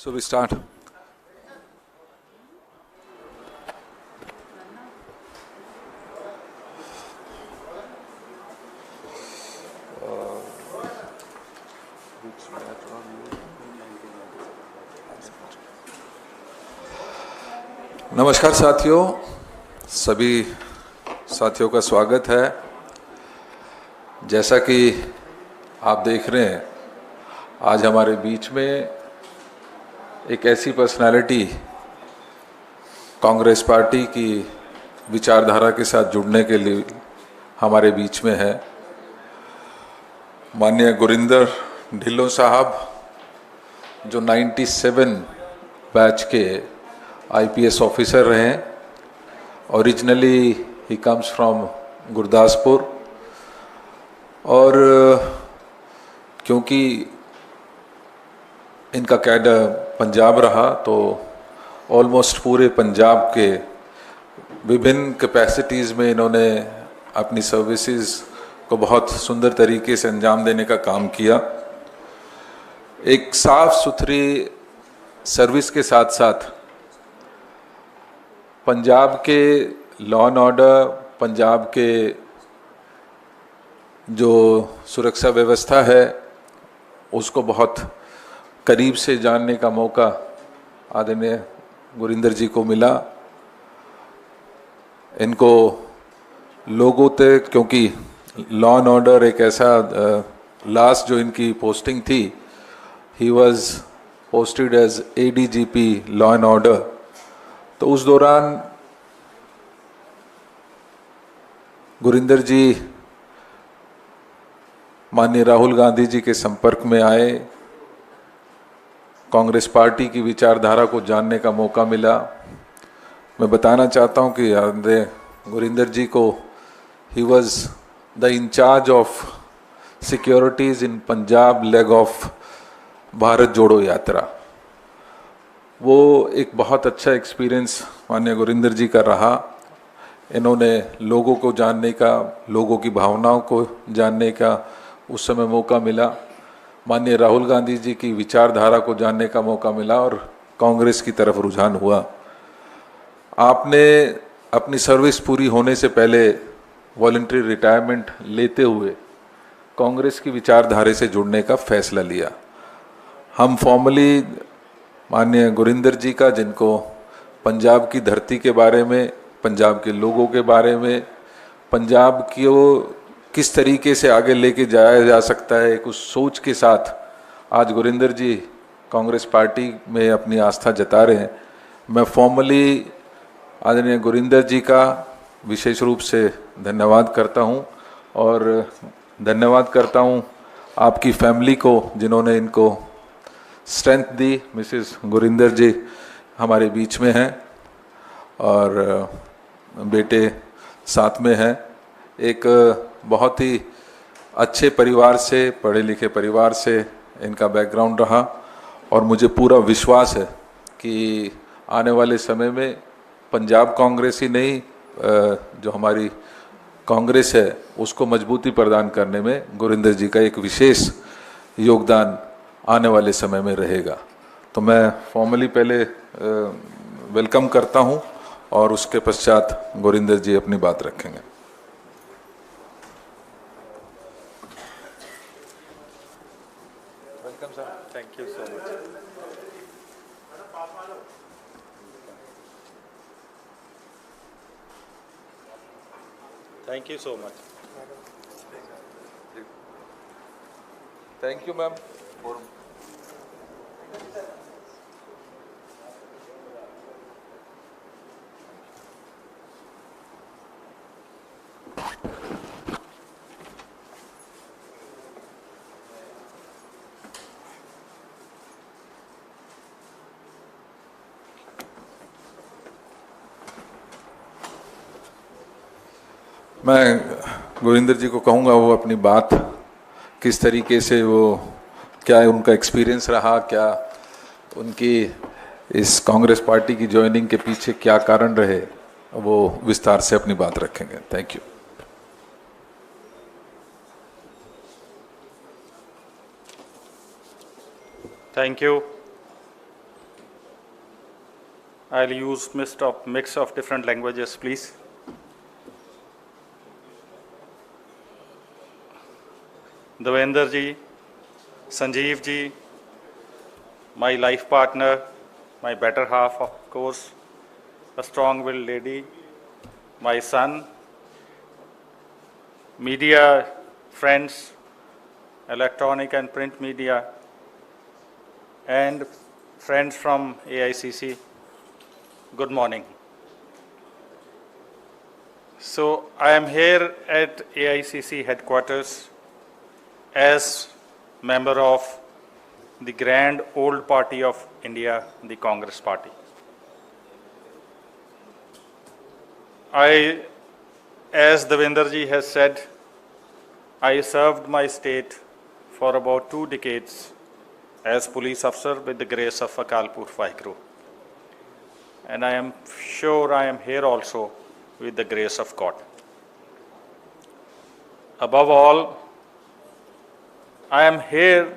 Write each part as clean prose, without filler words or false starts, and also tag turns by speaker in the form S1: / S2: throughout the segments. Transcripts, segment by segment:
S1: So we start. नमस्कार साथियों, सभी साथियों का स्वागत है। जैसा कि आप देख रहे हैं, आज हमारे बीच में एक ऐसी पर्सनालिटी कांग्रेस पार्टी की विचारधारा के साथ जुड़ने के लिए हमारे बीच में है। माननीय गुरिंदर ढिल्लों साहब, जो 97 बैच के आईपीएस ऑफिसर रहे हैं। Originally he comes from Gurdaspur, और क्योंकि इनका कैडर पंजाब रहा तो ऑलमोस्ट पूरे पंजाब के विभिन्न कैपेसिटीज़ में इन्होंने अपनी सर्विसेज को बहुत सुंदर तरीके से अंजाम देने का काम किया। एक साफ सुथरी सर्विस के साथ साथ पंजाब के लॉ एंड ऑर्डर, पंजाब के जो सुरक्षा व्यवस्था है, उसको बहुत करीब से जानने का मौका आदरणीय गुरिंदर जी को मिला। इनको लोगों तक, क्योंकि लॉ एंड ऑर्डर एक ऐसा लास्ट जो इनकी पोस्टिंग थी, he was posted as ADGP law and order. तो उस दौरान गुरिंदर जी माननीय राहुल गांधी जी के संपर्क में आए, कांग्रेस पार्टी की विचारधारा को जानने का मौका मिला। मैं बताना चाहता हूं कि गुरिंदर जी को he was the incharge of securities in Punjab leg of Bharat Jodo Yatra. वो एक बहुत अच्छा एक्सपीरियंस माननीय गुरिंदर जी का रहा। इन्होंने लोगों को जानने का, लोगों की भावनाओं को जानने का उस समय मौका मिला। माननीय राहुल गांधी जी की विचारधारा को जानने का मौका मिला और कांग्रेस की तरफ रुझान हुआ। आपने अपनी सर्विस पूरी होने से पहले वॉलंटरी रिटायरमेंट लेते हुए कांग्रेस की विचारधारा से जुड़ने का फैसला लिया। हम फॉर्मली माननीय गुरिंदर जी का, जिनको पंजाब की धरती के बारे में, पंजाब के लोगों के बारे में, पंजाब को किस तरीके से आगे लेके जाया जा सकता है, एक उस सोच के साथ आज गुरिंदर जी कांग्रेस पार्टी में अपनी आस्था जता रहे हैं। मैं फॉर्मली आदरणीय गुरिंदर जी का विशेष रूप से धन्यवाद करता हूं, और धन्यवाद करता हूं आपकी फैमिली को जिन्होंने इनको स्ट्रेंथ दी। मिसेस गुरिंदर जी हमारे बीच में हैं और बेटे साथ में हैं। एक बहुत ही अच्छे परिवार से, पढ़े लिखे परिवार से इनका बैकग्राउंड रहा, और मुझे पूरा विश्वास है कि आने वाले समय में पंजाब कांग्रेस ही नहीं, जो हमारी कांग्रेस है उसको मजबूती प्रदान करने में गुरिंदर जी का एक विशेष योगदान आने वाले समय में रहेगा। तो मैं फॉर्मली पहले वेलकम करता हूं और उसके पश्चात गुरिंदर जी अपनी बात रखेंगे। Welcome sir.
S2: Thank you so much. Thank you so much.
S1: Thank you ma'am. मैं गुरिंदर जी को कहूँगा वो अपनी बात किस तरीके से, वो क्या उनका एक्सपीरियंस रहा, क्या उनकी इस कांग्रेस पार्टी की ज्वाइनिंग के पीछे क्या कारण रहे, वो विस्तार से अपनी बात रखेंगे। Thank you.
S2: Thank you. I'll use mix of different languages, please. Devendra ji, Sanjeev ji, my life partner, my better half, of course, a strong-willed lady, my son, media friends, electronic and print media, and friends from AICC, good morning. So I am here at AICC headquarters as member of the grand old party of India, the Congress Party. As Devendra ji has said, I served my state for about 2 decades as police officer with the grace of Akal Purkh Vaheguru. And I am sure I am here also with the grace of God. Above all, I am here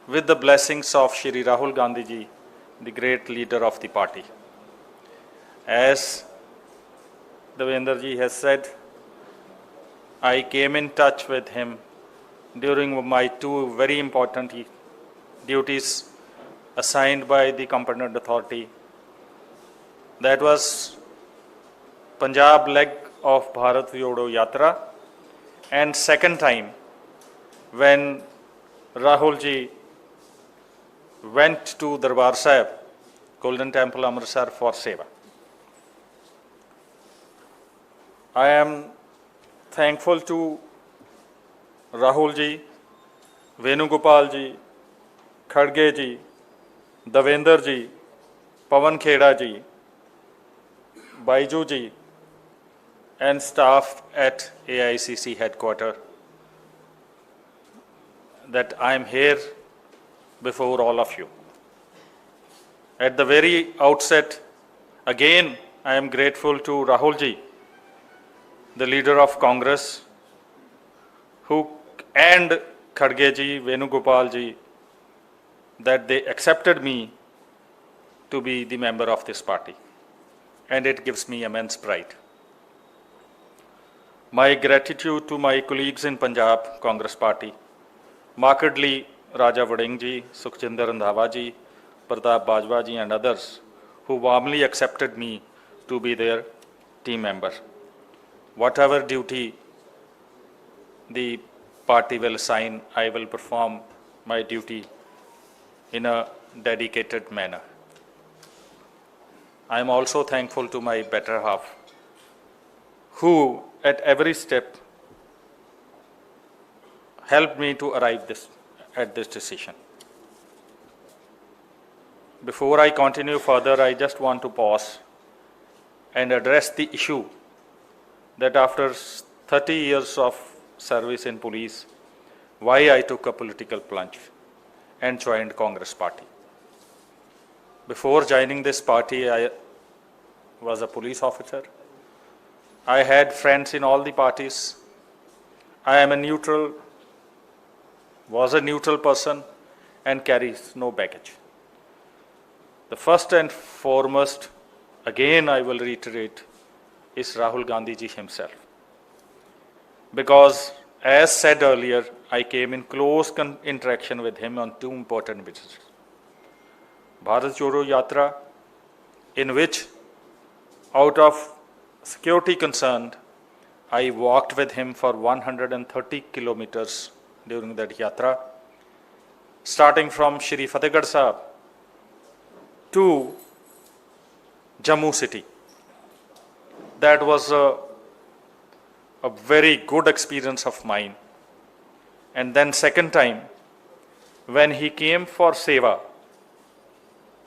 S2: with the blessings of Shri Rahul Gandhi ji, the great leader of the party. As Devendra ji has said, I came in touch with him during my 2 very important duties assigned by the competent authority. That was Punjab leg of Bharat Jodo Yatra, and second time when Rahul ji went to Darbar Sahib, Golden Temple Amritsar, for Seva. I am thankful to Rahul ji, Venugopal ji, Khadge ji, Devendra ji, Pawan Kheda ji, Baiju ji, and staff at AICC headquarters that I am here before all of you. At the very outset, again, I am grateful to Rahul ji, the leader of Congress, and Khadge ji, Venugopal ji, that they accepted me to be the member of this party. And it gives me immense pride. My gratitude to my colleagues in Punjab Congress Party, markedly Raja Vading ji, Sukhjinder Randhawa ji, Pratap Bajwa ji, and others who warmly accepted me to be their team member. Whatever duty the party will assign, I will perform my duty in a dedicated manner. I am also thankful to my better half, who at every step helped me to arrive at this decision. Before I continue further, I just want to pause and address the issue that after 30 years of service in police, why I took a political plunge and joined Congress Party. Before joining this party, I was a police officer. I had friends in all the parties. I am was a neutral person and carries no baggage. The first and foremost, again I will reiterate, is Rahul Gandhi ji himself. Because as said earlier, I came in close interaction with him on 2 important visits. Bharat Jodo Yatra, in which out of security concern, I walked with him for 130 kilometers during that yatra, starting from Shri Fatehgarh Sahib to Jammu city. That was a very good experience of mine. And then second time, when he came for Seva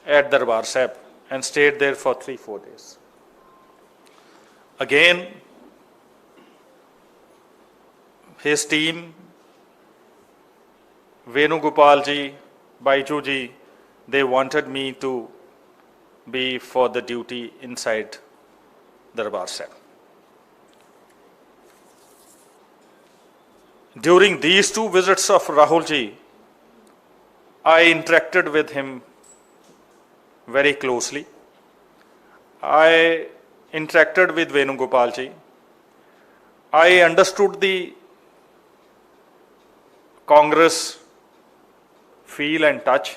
S2: at Darbar Sahib and stayed there for 3-4 days. Again, his team, Venugopal ji, Baiju ji, they wanted me to be for the duty inside Darbar Sahib. During these 2 visits of Rahul ji, I interacted with him very closely. I interacted with Venugopal ji. I understood the Congress feel and touch,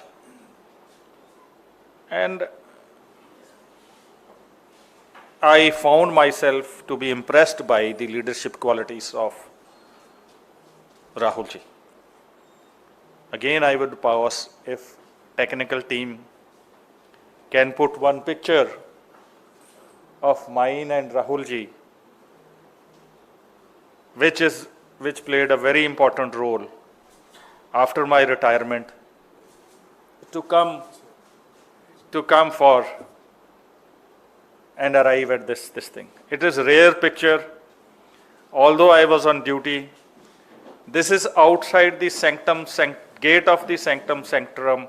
S2: and I found myself to be impressed by the leadership qualities of Rahul ji. Again, I would pause if technical team can put one picture of mine and Rahul ji, which played a very important role after my retirement to come for and arrive at this thing. It is a rare picture. Although I was on duty, this is outside the gate of the sanctum sanctorum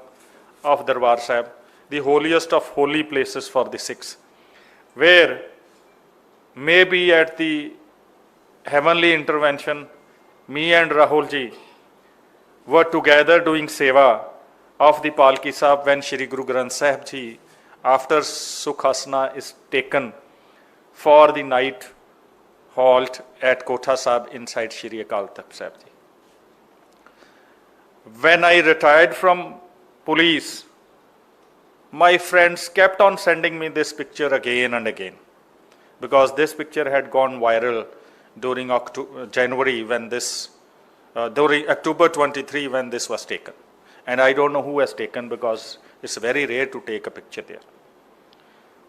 S2: of Darbar Sahib, the holiest of holy places for the Sikhs, where maybe at the heavenly intervention, me and Rahul ji were together doing seva of the Palki Sahib when Shri Guru Granth Sahib ji, after Sukhasana, is taken for the night halt at Kotha Sahib inside Shri Akal Takht Sahib ji. When I retired from police, my friends kept on sending me this picture again and again, because this picture had gone viral during January when this, during October 23 when this was taken. And I don't know who has taken, because it's very rare to take a picture there.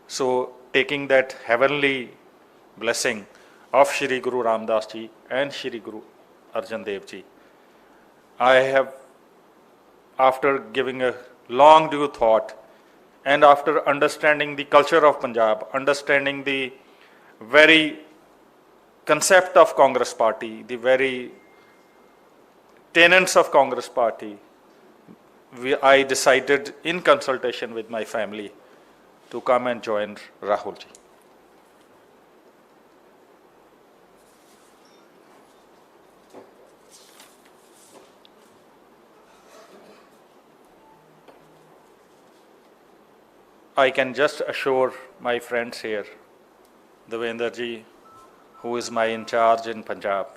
S2: So taking that heavenly blessing of Shri Guru Ramdas ji and Shri Guru Arjan Dev ji, I have, after giving a long due thought and after understanding the culture of Punjab, understanding the very concept of Congress Party, the very tenets of Congress Party, I decided in consultation with my family to come and join Rahul ji. I can just assure my friends here, Devendra ji, who is my in charge in Punjab,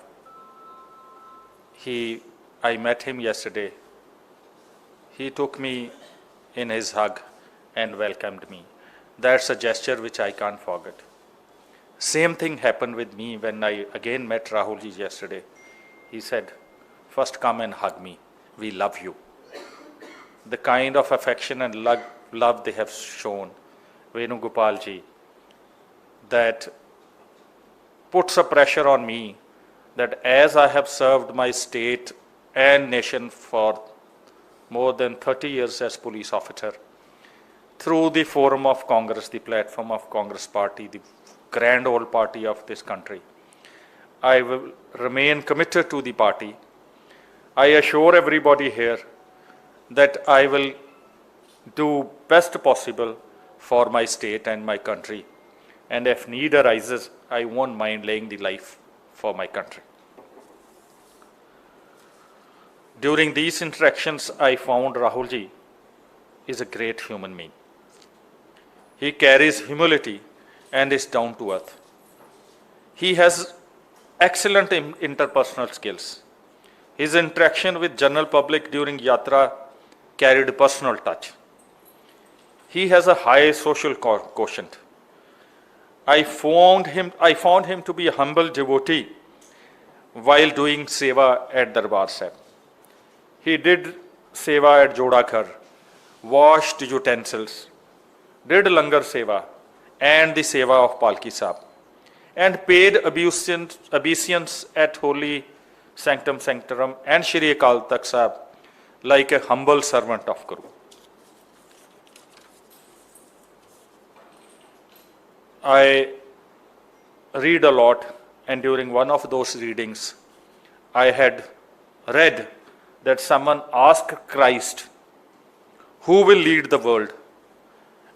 S2: I met him yesterday. He took me in his hug and welcomed me. That's a gesture which I can't forget. Same thing happened with me when I again met Rahul ji yesterday. He said, first come and hug me. We love you. The kind of affection and love they have shown, Venugopal ji, that puts a pressure on me that as I have served my state and nation for more than 30 years as police officer, through the forum of Congress, the platform of Congress Party, the grand old party of this country, I will remain committed to the party. I assure everybody here that I will do best possible for my state and my country. And if need arises, I won't mind laying the life for my country. During these interactions, I found Rahul ji is a great human being. He carries humility and is down to earth. He has excellent interpersonal skills. His interaction with general public during Yatra carried personal touch. He has a high social quotient. I found him to be a humble devotee while doing seva at Darbar Sahib. He did seva at Jodaghar, washed utensils, did langar seva and the seva of Palki Sahib, and paid obeisance at Holy Sanctum Sanctorum and Shri Akal Takht Sahib like a humble servant of Guru. I read a lot, and during one of those readings, I had read that someone asked Christ, who will lead the world?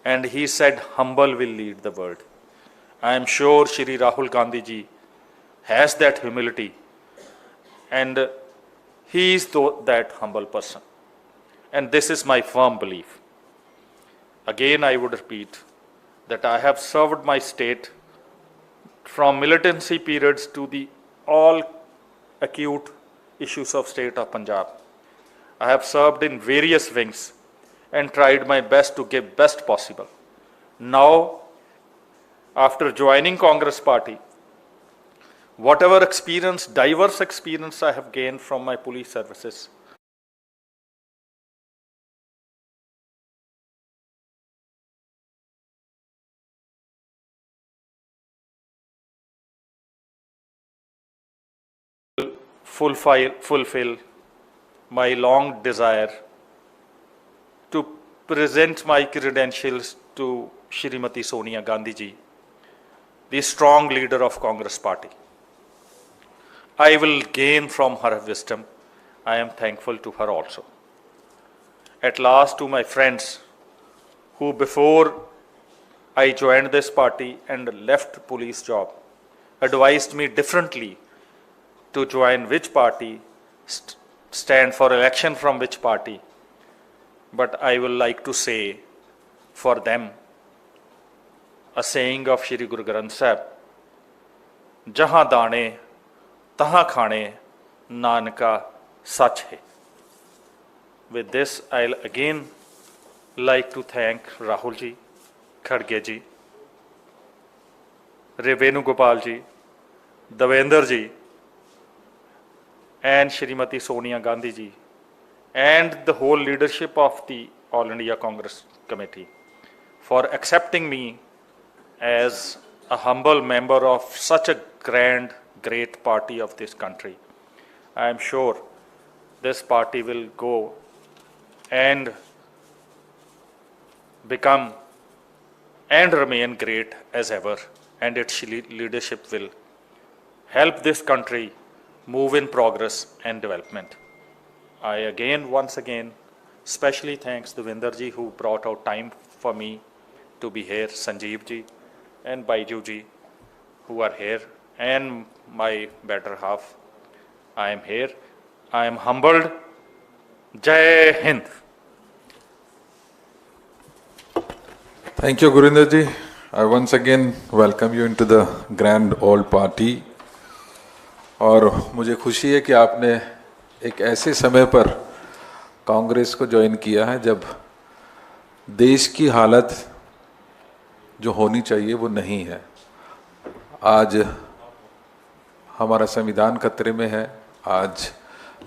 S2: And he said, humble will lead the world. I am sure Shri Rahul Gandhi ji has that humility, and he is that humble person. And this is my firm belief. Again, I would repeat, that I have served my state from militancy periods to the all acute issues of state of Punjab. I have served in various wings and tried my best to give best possible. Now, after joining Congress Party, whatever experience, diverse experience I have gained from my police services, fulfill my long desire to present my credentials to Shrimati Sonia Gandhi ji, the strong leader of Congress Party. I will gain from her wisdom. I am thankful to her also. At last, to my friends who before I joined this party and left police job, advised me differently to join which party, stand for election from which party. But I will like to say for them a saying of Shri Guru Granth Sahib, Jahan dane, tahan khane, Nanka sach hai. With this, I'll again like to thank Rahul ji, Khadge ji, Revenu Gopal ji, Devendra ji, and Shrimati Sonia Gandhi ji, and the whole leadership of the All India Congress Committee for accepting me as a humble member of such a grand, great party of this country. I am sure this party will go and become and remain great as ever, and its leadership will help this country move in progress and development. I once again, specially thanks Devendra ji who brought out time for me to be here, Sanjeev ji and Baiju ji who are here, and my better half. I am here. I am humbled. Jai Hind.
S1: Thank you, Gurinder ji. I once again welcome you into the grand old party. और मुझे खुशी है कि आपने एक ऐसे समय पर कांग्रेस को ज्वाइन किया है जब देश की हालत जो होनी चाहिए वो नहीं है। आज हमारा संविधान खतरे में है, आज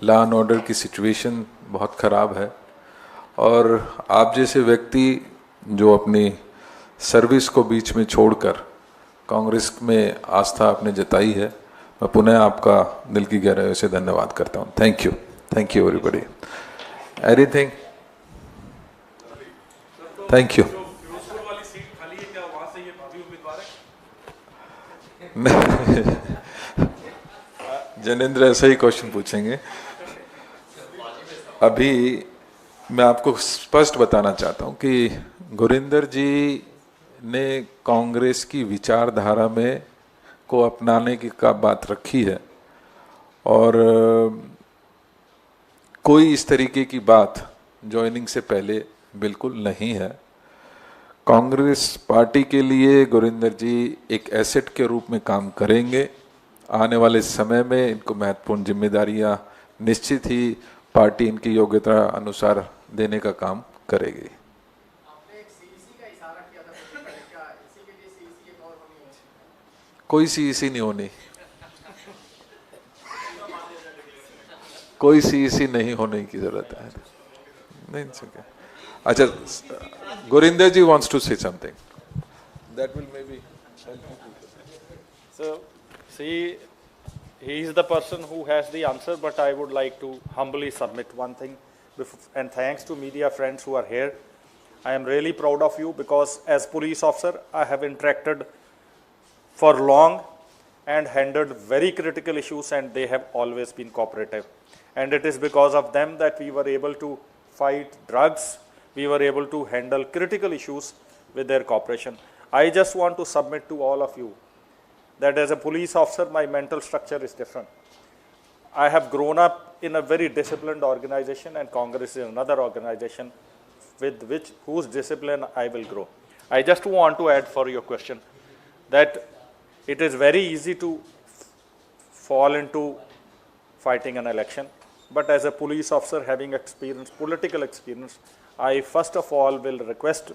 S1: लॉ एंड ऑर्डर की सिचुएशन बहुत ख़राब है, और आप जैसे व्यक्ति जो अपनी सर्विस को बीच में छोड़कर कांग्रेस में आस्था आपने जताई है, मैं पुनः आपका दिल की गहराइयों से धन्यवाद करता हूँ। Thank you everybody. Anything? Thank you. Janendra ऐसा ही क्वेश्चन पूछेंगे। अभी मैं आपको स्पष्ट बताना चाहता हूँ कि गुरिंदर जी ने कांग्रेस की विचारधारा में को अपनाने की का बात रखी है, और कोई इस तरीके की बात ज्वाइनिंग से पहले बिल्कुल नहीं है। कांग्रेस पार्टी के लिए गुरिंदर जी एक एसेट के रूप में काम करेंगे। आने वाले समय में इनको महत्वपूर्ण जिम्मेदारियां निश्चित ही पार्टी इनकी योग्यता अनुसार देने का काम करेगी। कोई सीईसी नहीं होनी, कोई सीईसी नहीं होने की जरूरत है। नहीं सके। अच्छा, गुरिंदर जी wants to say something. That will maybe.
S2: So, see, he is the person who has the answer, but I would like to humbly submit one thing. And thanks to media friends who are here. I am really proud of you because as police officer, I have interacted for long and handled very critical issues, and they have always been cooperative. And it is because of them that we were able to fight drugs, we were able to handle critical issues with their cooperation. I just want to submit to all of you that as a police officer, my mental structure is different. I have grown up in a very disciplined organization, and Congress is another organization with whose discipline I will grow. I just want to add for your question that it is very easy to fall into fighting an election, but as a police officer having experience, political experience, I first of all will request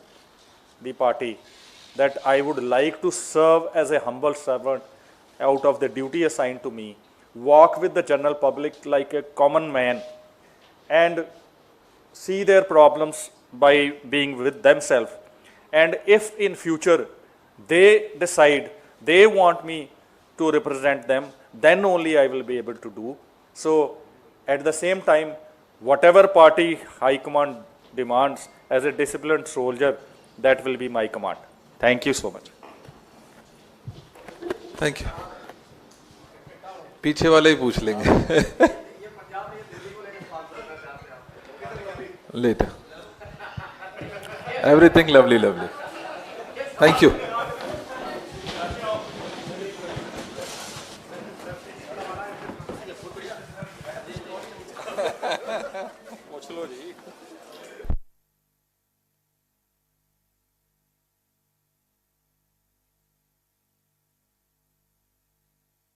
S2: the party that I would like to serve as a humble servant out of the duty assigned to me, walk with the general public like a common man, and see their problems by being with themselves. And if in future they decide they want me to represent them, then only I will be able to do. So at the same time, whatever party high command demands as a disciplined soldier, that will be my command. Thank you so much.
S1: Thank you. पीछे वाले ही पूछ लेंगे later. Everything lovely, lovely. Thank you.